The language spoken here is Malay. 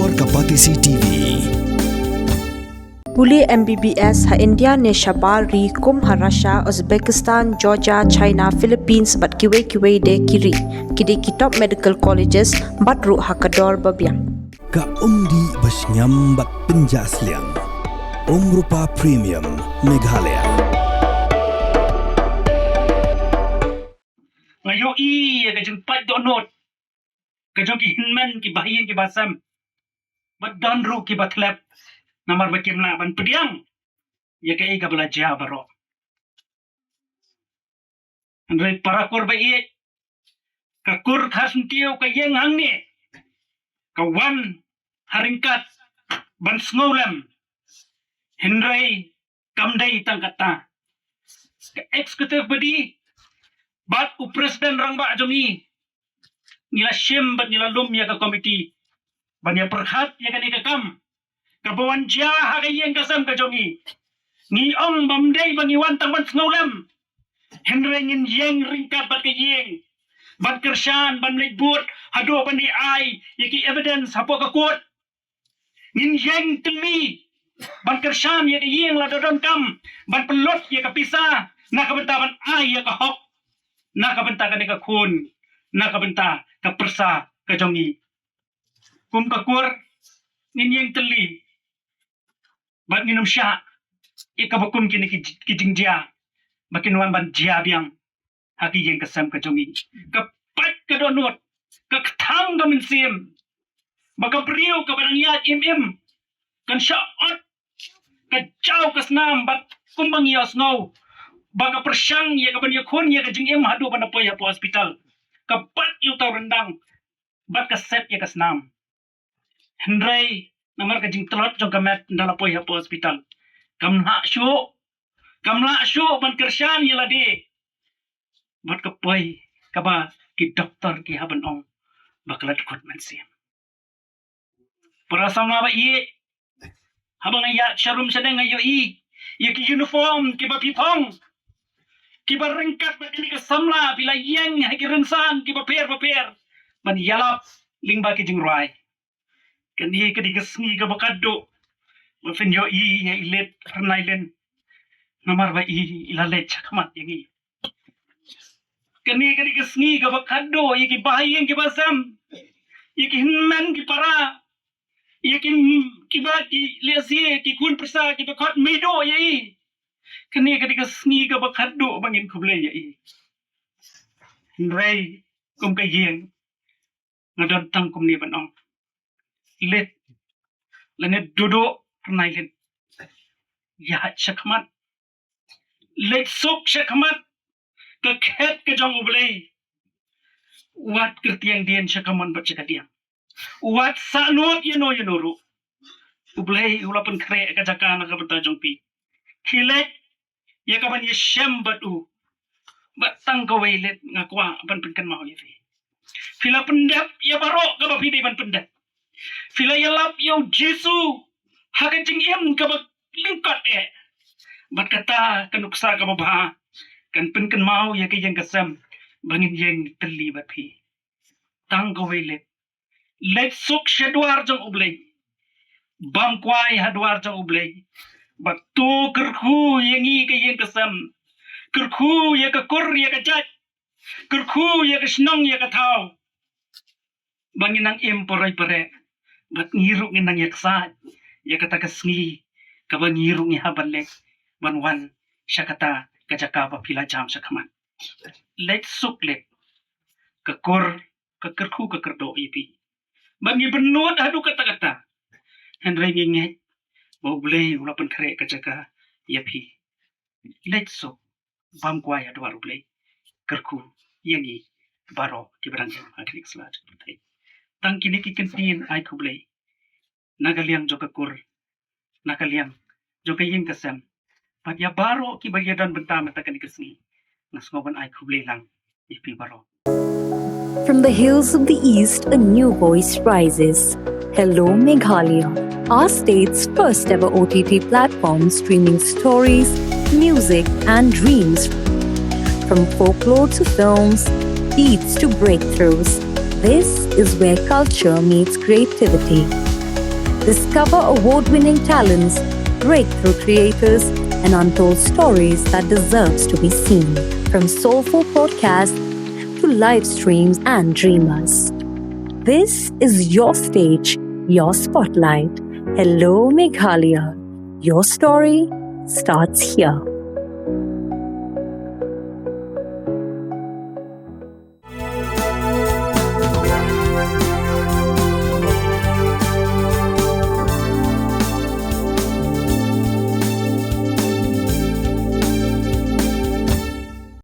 Luar Kapatisi TV. Puli MBBS ha India ne Shabari kum ha Russia, Uzbekistan, Georgia, China, Philippines bat kiwe de kiri kidi kitop medical colleges bat ru ha kador babiang. Ka umdi basnyam bat penjasliang. Rupa Premium Meghalaya. Ngayo ka jempat donot. Ka jogi hinman ki bahiyan ki basam. Bat donru ki batlap. Namar bakimla ban pediang. Ya ka ka belajar baro. Andai parakur ba iye. Ka kur khas tiyo ka yeng hang ni. Ka wan haringkat ban snowlam. Henry kamdai tangkata. Ka executive body bat u presiden rang ba jongi. Nila shim bat nila lum ya ka komiti. Ban ya perhat ya ka ni ka kam. Kabawan jia hagayeng kasam kajongi. Ni ong bamday bangiwan tangban snowlam. Henry ngin yeng ringkat bat kayeng. Bat kersyan ban legbut hado ban di ay yaki evidence hapo kakut. Ngin yeng teli ban kersyan yaki yeng la dodon kam ban pelot yaka pisa nakabenta ban ay yaka hok. Nakabenta ka ni kakun. Nakabenta ka persa kajongi. Kum kakur ngin yeng teli. Bat minum syak, ikabakum kini kijing dia, makin wan ban dia biang, haki yang kesam kejongi, kepat kedonut, ketang kamin sim, baka priu kebarang yat im, kan syaot, kejauh kesnam, bat kumbang ya snow, baka persyang ya kapan ya kun ya kejing im hadu pada poya po hospital, kepat yu tau rendang, bat keset ya kesnam, Henry namar kajing telot jong kamet dalam poy hapo hospital. Kamla syuk ban kersyan yela de. Bat kepoy kaba ki doktor ki haban ong bakalat kot mansim. Perasaan apa iye? Habang ayat syarum sedang ayo i. Ia ki uniform ki ba pipong. Ki ba ringkat ba kini kesamla bila yang ki rensan ki ba per. Ban yalap lingba ki jing ruai. Kani kadi kesni ka bakado. Mafen yo ya ilet pernailen. Namar ba ilalet chakamat yang i. Kani kadi kesni ka bakado iki bahayeng ki basam. Iki hinman ki para. Iki ba ki lesi ki kun persa ki bakot medo ya i. Kani kadi kesni ka bakado bangin kuble ya i. Henry kum kayeng. Ngadantang kum ni banong. Let lanet duduk pernailen ya syakmat let suk syakmat keket ke jong ublay wat kertiang dian syakaman bat syakadiang wat sanut yunuru ublay ulapan kre kajakan ka betajong pi kilek ya kapan ya syam batu batang kawailet ngakwa ban penkan mau ya fila pendap ya barok ka bapidi ban pendap Fila yalap yaw Jesu hakan jing im ka lingkot bat kata kanuksa ka babaha kan penken mau ya kayang kasam bangin yang teli bat pi tang kawelet let suk syadwar jong ublay bam kwai hadwar jong ublay bat tu kerku yang i kayang kasam kerku ya ka kur ya ka jat kerku ya ka snong ya ka tau bangin ang im poray pare bat ngiruk ng nang yaksa ya kata kasngi kabang ngiruk ni habalek banwan siya kata kajaka pa pila jam sa kaman let suklet kakur kakerku kakerdo ipi bangi benut hadu kata-kata Henry ngenge boblay ulapan kare kajaka yapi let suk bam kwaya dua rublay kerku yangi baro kibarang akrik selaj putai tang kini kikentin ay kublay. Nagaliang jo kakur. Nagaliang jo kayeng kasam. Pat ya baro kibayadan bentama takan ikasni. Nasngoban ay kublay lang. Ipi baro. From the hills of the east, a new voice rises. Hello Meghalaya, our state's first ever OTT platform streaming stories, music and dreams. From folklore to films, beats to breakthroughs. This is where culture meets creativity. Discover award-winning talents, breakthrough creators, and untold stories that deserves to be seen. From soulful podcasts to live streams and dreamers. This is your stage, your spotlight. Hello, Meghalaya. Your story starts here.